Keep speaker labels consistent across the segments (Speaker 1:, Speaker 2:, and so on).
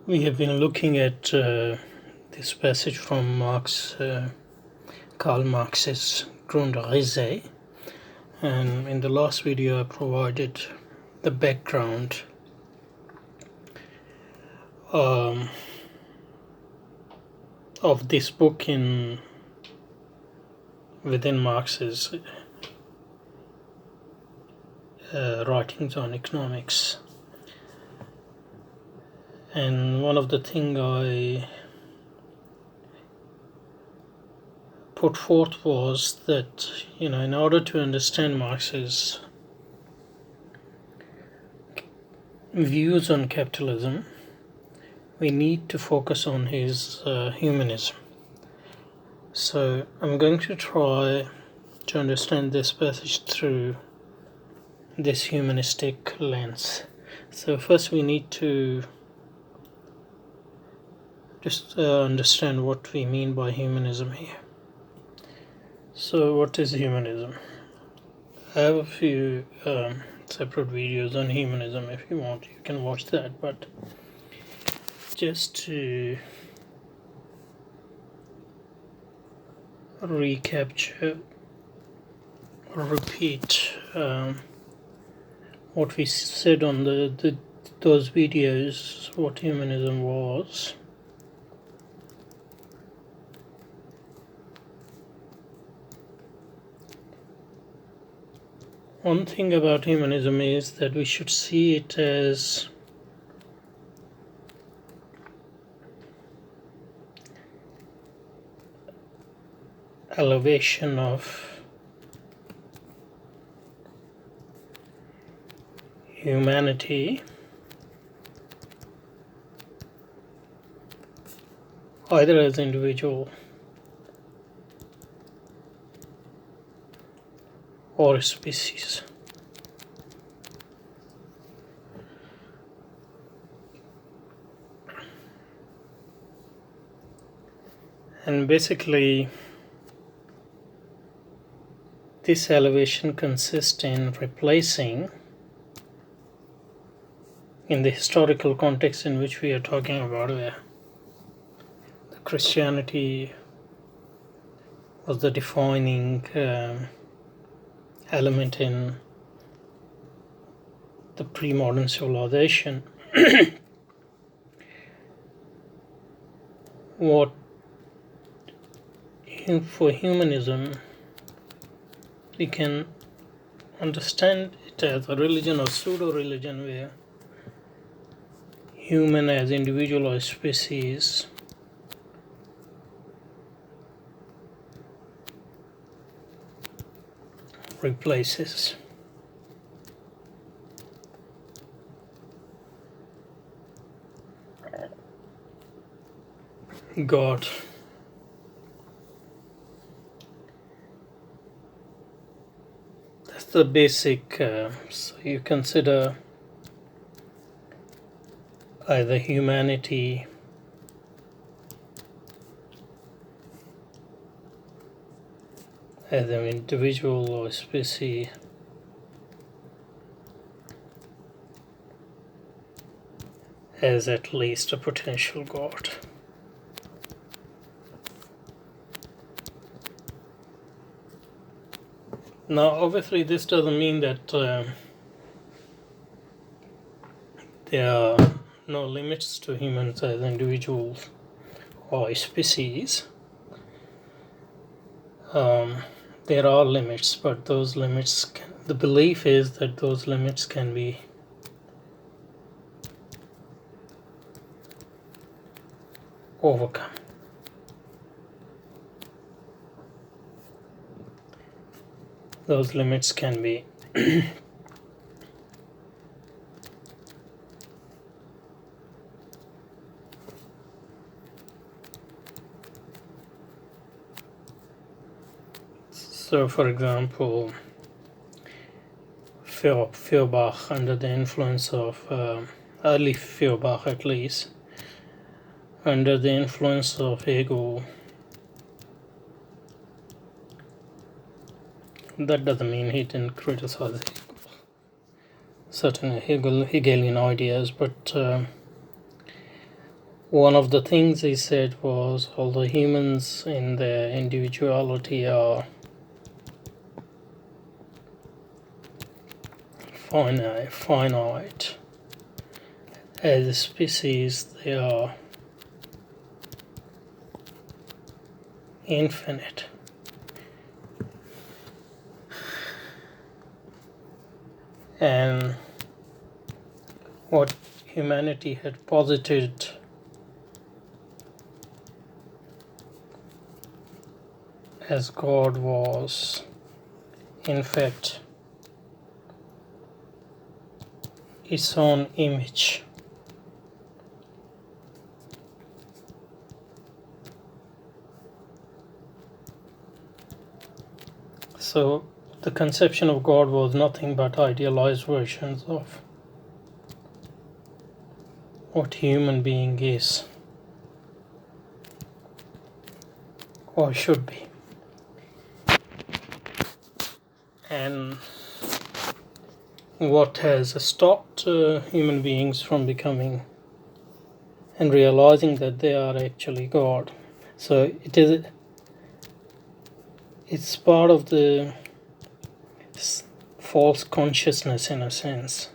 Speaker 1: We have been looking at this passage from Marx, Karl Marx's Grundrisse, and in the last video I provided the background of this book within Marx's writings on economics. And one of the things I put forth was that, in order to understand Marx's views on capitalism, we need to focus on his humanism. So I'm going to try to understand this passage through this humanistic lens. So first we need to just understand what we mean by humanism here. So what is humanism? I have a few separate videos on humanism. If you want, you can watch that, but just to recapture or repeat what we said on those videos, what humanism was. One thing about humanism is that we should see it as elevation of humanity either as individual or a species. And basically this elevation consists in replacing, in the historical context in which we are talking about, where the Christianity was the defining element in the pre-modern civilization. What for humanism, we can understand it as a religion or pseudo-religion where human as individual or species replaces God. That's the basic. So you consider either humanity as an individual or species as at least a potential God. Now obviously this doesn't mean that there are no limits to humans as individuals or species. There are limits, but those limits the belief is that those limits can be overcome. Those limits can be so, for example, Feuerbach, under the influence of early Feuerbach at least, under the influence of ego. That doesn't mean he didn't criticize certain Hegelian ideas, but one of the things he said was, although humans in their individuality are finite, as a species they are infinite. And what humanity had posited as God was, in fact, its own image. So the conception of God was nothing but idealized versions of what human being is or should be. And what has stopped human beings from becoming and realizing that they are actually God. So it's part of the false consciousness, in a sense,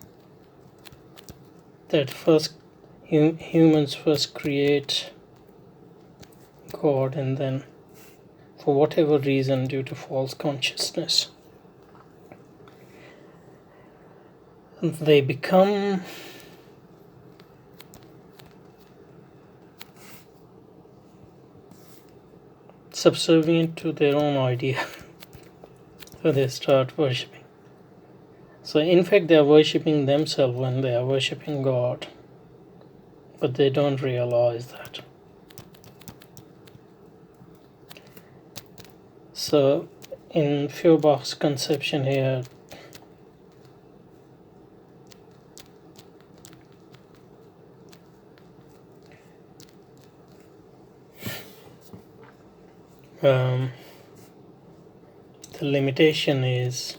Speaker 1: that first humans first create God, and then for whatever reason, due to false consciousness, they become subservient to their own idea. So they start worshipping. So in fact they are worshipping themselves when they are worshipping God, but they don't realize that. So in Feuerbach's conception here, the limitation is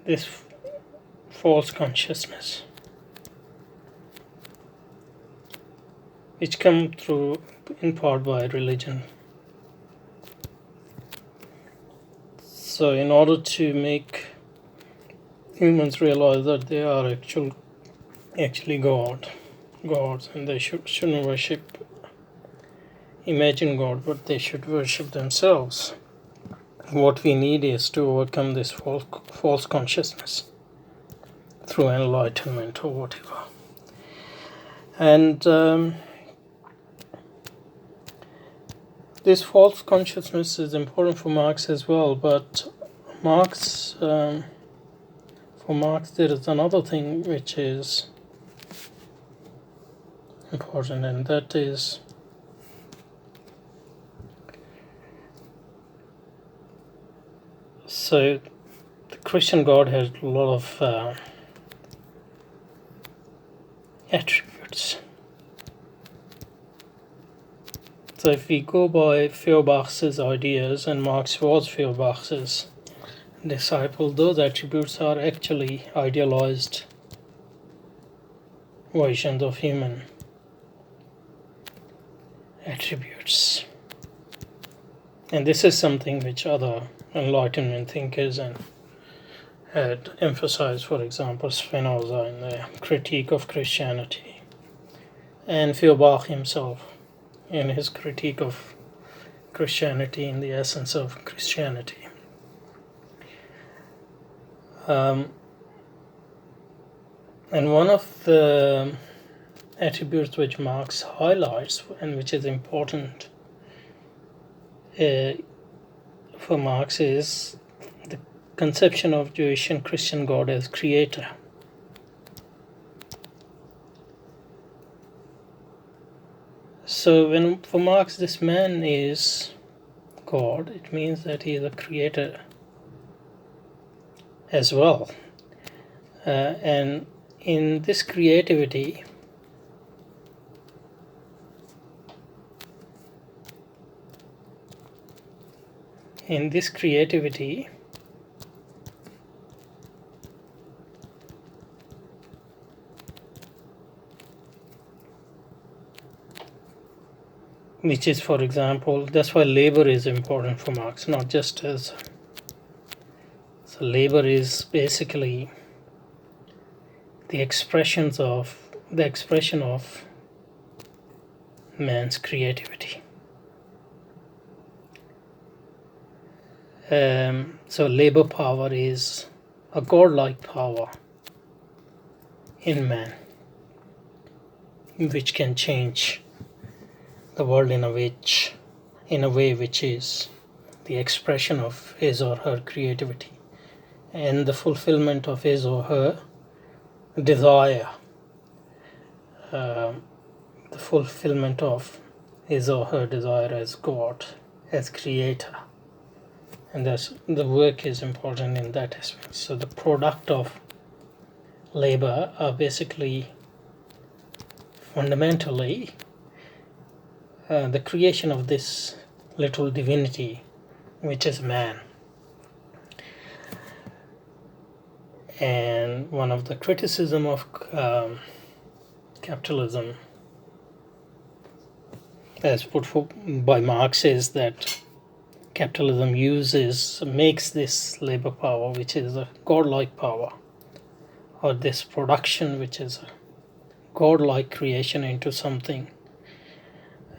Speaker 1: this false consciousness, which come through in part by religion. So in order to make humans realize that they are actually gods, and they shouldn't worship imagine God, but they should worship themselves. What we need is to overcome this false consciousness through enlightenment or whatever. And this false consciousness is important for Marx as well, but for Marx there is another thing which is important, and that is so the Christian God has a lot of attributes. So if we go by Feuerbach's ideas, and Marx was Feuerbach's disciple, those attributes are actually idealized versions of human attributes. And this is something which other Enlightenment thinkers had emphasized, for example, Spinoza in the Critique of Christianity, and Feuerbach himself in his Critique of Christianity, in the Essence of Christianity. And one of the attributes which Marx highlights, and which is important for Marx, is the conception of Jewish and Christian God as creator. So when for Marx this man is God, it means that he is a creator as well. And in this creativity, In this creativity, which is, for example, that's why labor is important for Marx, not just as. So labor is basically the expression of man's creativity. So labor power is a godlike power in man, which can change the world in a way which is the expression of his or her creativity and the fulfillment of his or her desire, the fulfillment of his or her desire as God, as creator. And thus the work is important in that aspect. So the product of labor are basically fundamentally the creation of this little divinity, which is man. And one of the criticism of capitalism, as put by Marx, is that capitalism makes this labor power, which is a godlike power, or this production, which is a godlike creation, into something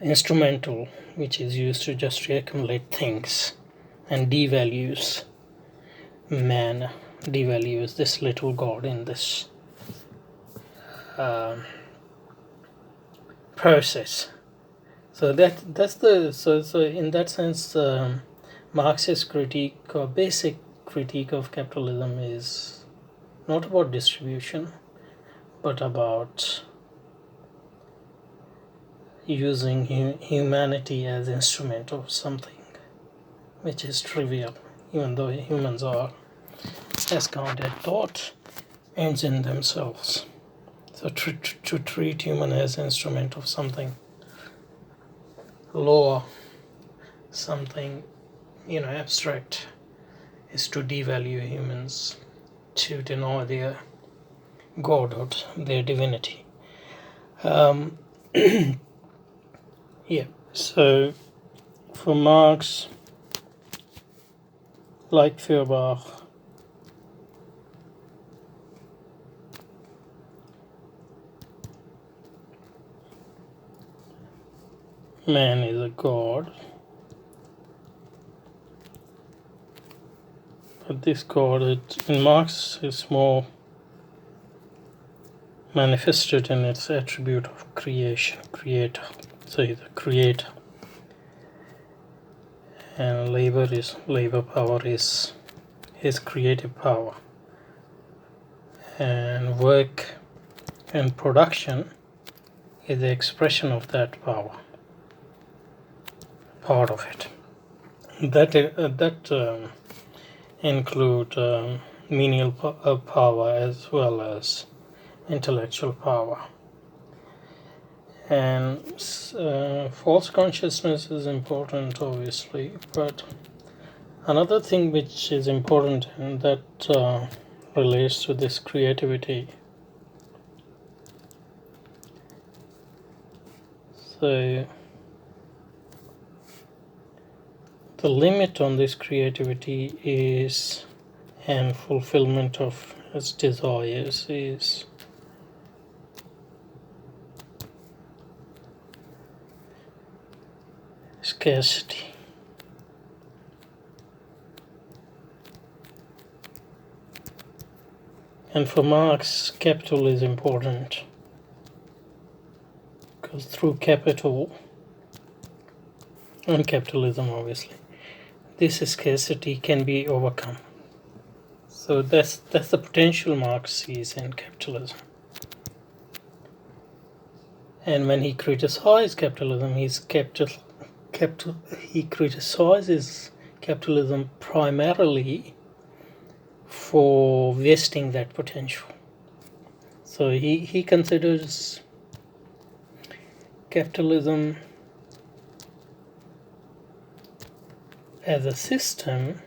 Speaker 1: instrumental, which is used to just reaccumulate things, and devalues man, devalues this little God in this process. So so in that sense, Marx's critique or basic critique of capitalism is not about distribution, but about using humanity as instrument of something which is trivial, even though humans are, as Kant had taught, ends in themselves. So to treat human as instrument of something lower, something abstract, is to devalue humans, to deny their godhood, their divinity. Yeah. So for Marx, like Feuerbach, man is a god, but this god in Marx is more manifested in its attribute of creator. So he's a creator, and labor power is his creative power, and work and production is the expression of that power, part of it. That include menial power as well as intellectual power. And false consciousness is important, obviously, but another thing which is important and that relates to this creativity. So the limit on this creativity is, and fulfillment of its desires is, scarcity. And for Marx, capital is important, because through capital and capitalism, obviously, this scarcity can be overcome. So that's the potential Marx sees in capitalism. And when he criticizes capitalism, he criticizes capitalism primarily for wasting that potential. So he considers capitalism as a system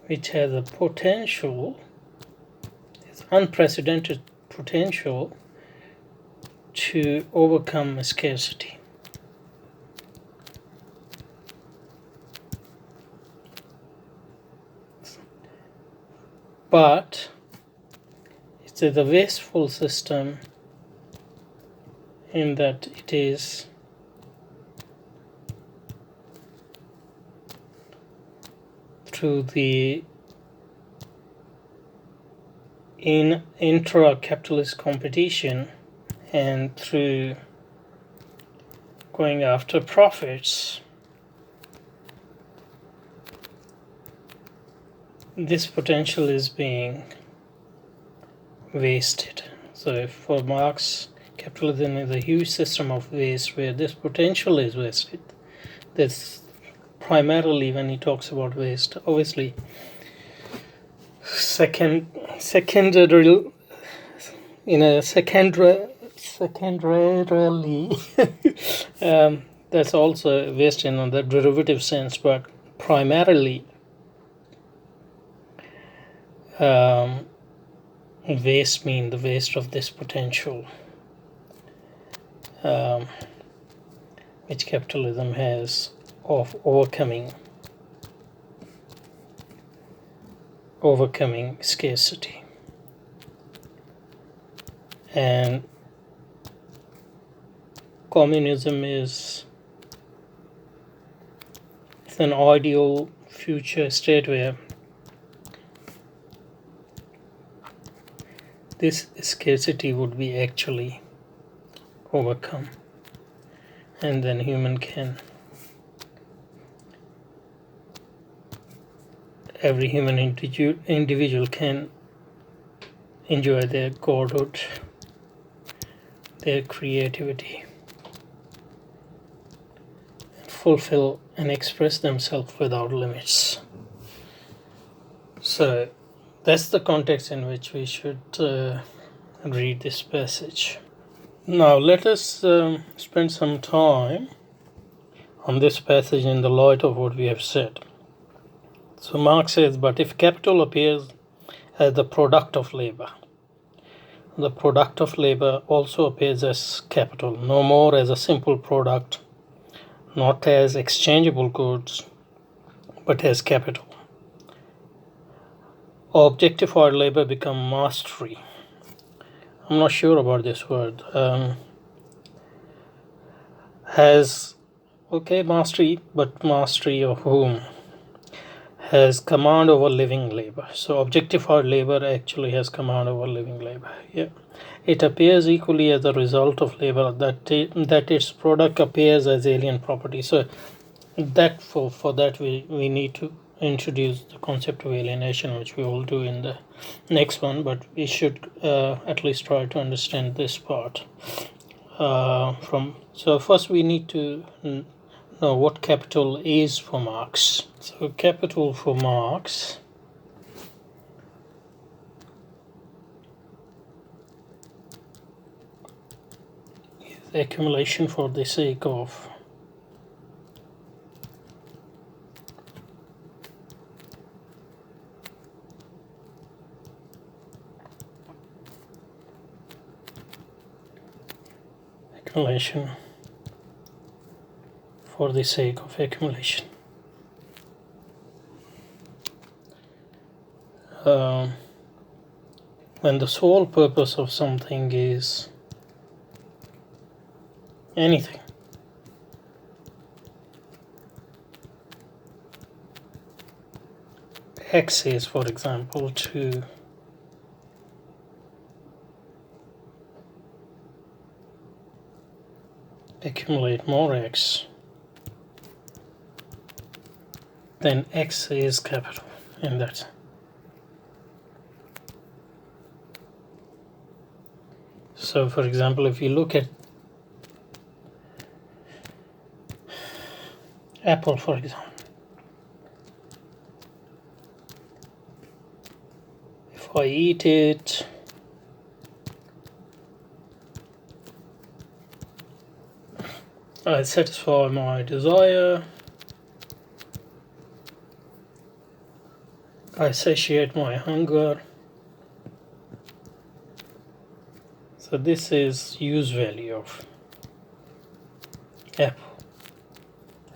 Speaker 1: which has a potential, it's unprecedented potential to overcome scarcity. But it's a wasteful system in that it is through the intra-capitalist competition and through going after profits, this potential is being wasted. So for Marx, capitalism is a huge system of waste where this potential is wasted. That's primarily when he talks about waste. Obviously, secondarily, that's also waste in the derivative sense, but primarily waste mean the waste of this potential which capitalism has of overcoming scarcity. And communism is an ideal future state where this scarcity would be actually overcome, and then every human individual can enjoy their godhood, their creativity, fulfill and express themselves without limits. So that's the context in which we should read this passage. Now let us spend some time on this passage in the light of what we have said. So Marx says, but if capital appears as the product of labor, the product of labor also appears as capital, no more as a simple product, not as exchangeable goods, but as capital. Objectified labor becomes mastery. I'm not sure about this word. Mastery, but mastery of whom? Has command over living labor. So objectified labor actually has command over living labor. Yeah, it appears equally as a result of labor that its product appears as alien property. So that for that we need to introduce the concept of alienation, which we will do in the next one, but we should at least try to understand this part so first we need to know what capital is for Marx. So capital for Marx is accumulation for the sake of accumulation for the sake of accumulation. When the sole purpose of something is anything, X is, for example, to accumulate more X, then X is capital in that. So for example, if you look at Apple, for example, if I eat it, I satisfy my desire, I satiate my hunger. So this is use value of apple.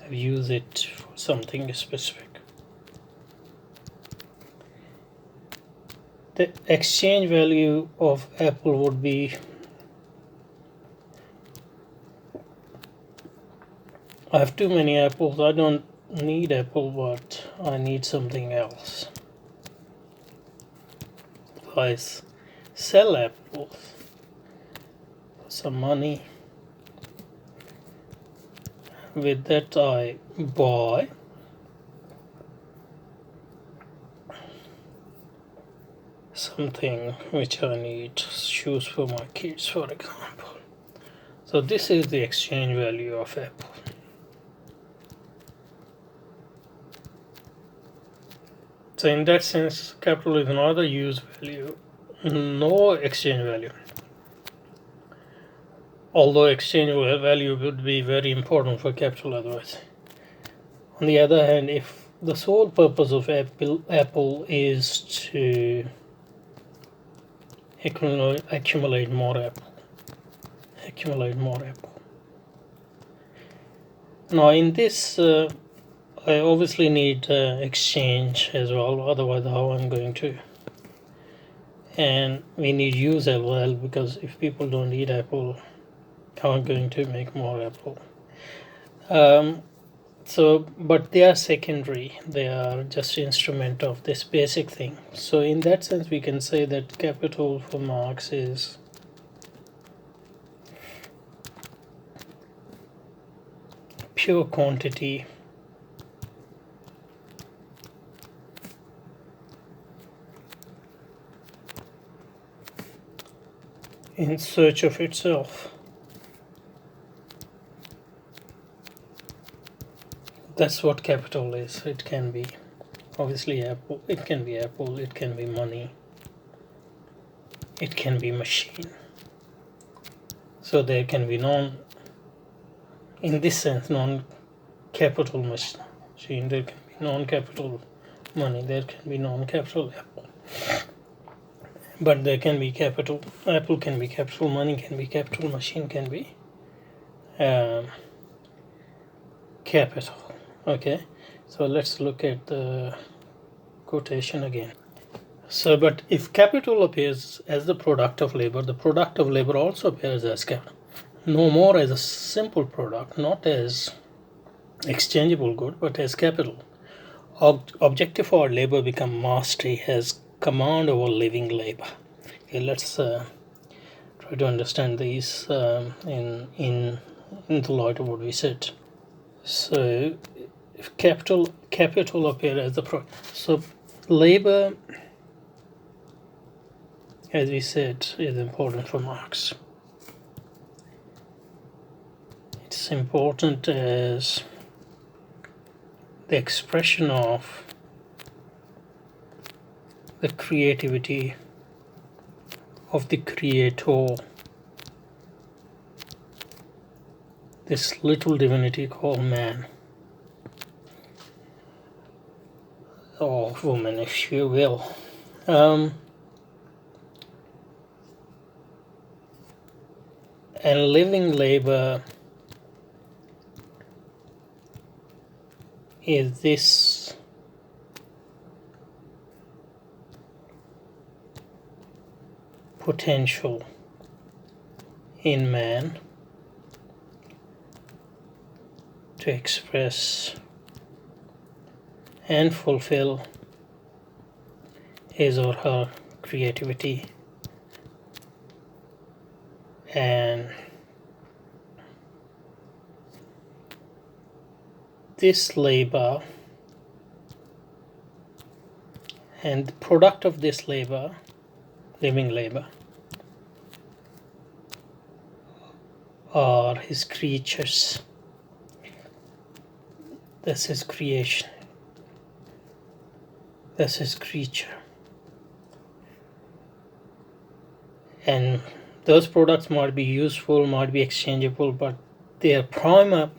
Speaker 1: I've used it for something specific. The exchange value of apple would be, I have too many apples, I don't need apple, but I need something else. I sell apples for some money. With that I buy something which I need, shoes for my kids, for example. So this is the exchange value of apple. So in that sense, capital is not a use value, no exchange value. Although exchange value would be very important for capital otherwise. On the other hand, if the sole purpose of apple is to accumulate more apple. Now in this, I obviously need exchange as well, otherwise how I'm going to. And we need use as well, because if people don't eat apple, how I'm going to make more apple. But they are secondary, they are just instrument of this basic thing. So in that sense we can say that capital for Marx is pure quantity in search of itself. That's what capital is. It can be obviously apple, it can be money, it can be machine. So there can be in this sense non-capital machine, there can be non-capital money, there can be non-capital apple. But there can be capital, apple can be capital, money can be capital, machine can be capital. Okay, so let's look at the quotation again. So, but if capital appears as the product of labor, the product of labor also appears as capital. No more as a simple product, not as exchangeable good, but as capital. Objective for labor become mastery, has command over living labor. Okay, let's try to understand these in the light of what we said. So if capital appear as the product, so labor, as we said, is important for Marx. It's important as the expression of the creativity of the creator, this little divinity called man, or woman if you will. And living labor is this potential in man to express and fulfill his or her creativity, and this labor and the product of this labor, living labor, are his creatures. That's his creation. That's his creature. And those products might be useful, might be exchangeable, but their primary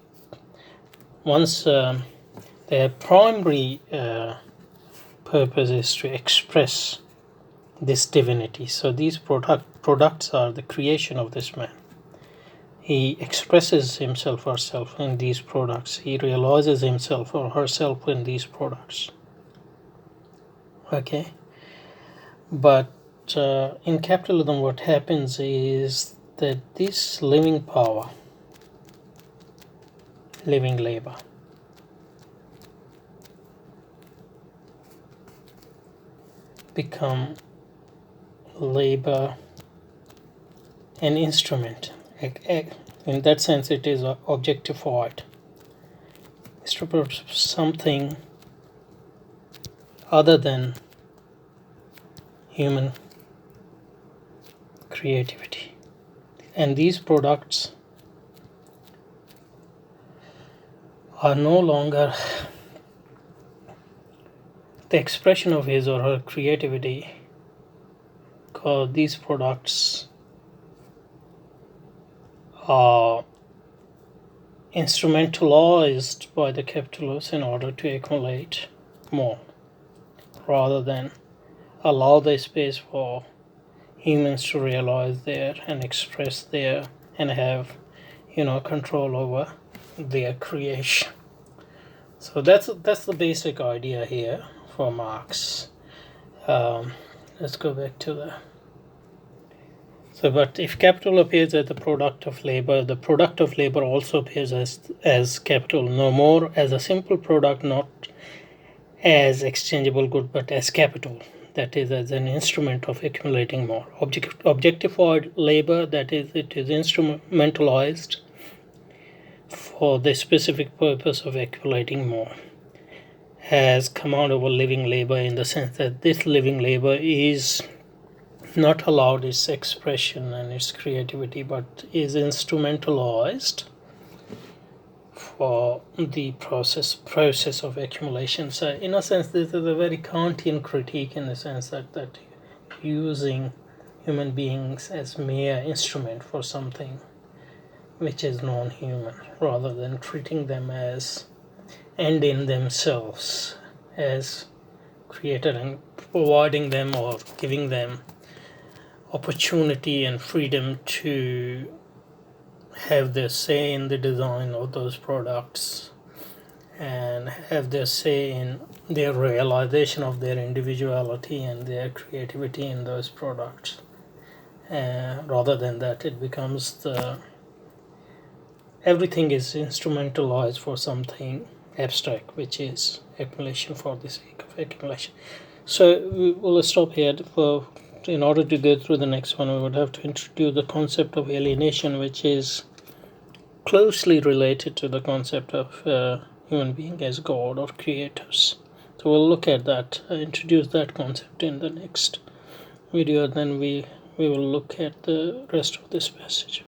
Speaker 1: purpose is to express this divinity. So these products are the creation of this man. He expresses himself or herself in these products. He realizes himself or herself in these products. Okay, but in capitalism, what happens is that this living power, living labor, become labor an instrument. In that sense, it is objectified. It's something other than human creativity. And these products are no longer the expression of his or her creativity, because these products are instrumentalized by the capitalists in order to accumulate more, rather than allow the space for humans to realize their and express their and have control over their creation. So that's the basic idea here for Marx. Let's go back to the but if capital appears as the product of labor, the product of labor also appears as capital, no more as a simple product, not as exchangeable good, but as capital, that is, as an instrument of accumulating more. Objectified labor, that is, it is instrumentalized for the specific purpose of accumulating more, has command over living labor, in the sense that this living labor is not allowed its expression and its creativity, but is instrumentalized for the process of accumulation. So in a sense, this is a very Kantian critique, in the sense that using human beings as mere instrument for something which is non-human, rather than treating them as end in themselves, as creator, and providing them or giving them opportunity and freedom to have their say in the design of those products and have their say in their realization of their individuality and their creativity in those products. Rather than that, it becomes everything is instrumentalized for something abstract, which is accumulation for the sake of accumulation. So we will stop here. In order to go through the next one, we would have to introduce the concept of alienation, which is closely related to the concept of human being as God or creators. So we'll look at that, introduce that concept in the next video, then we will look at the rest of this passage.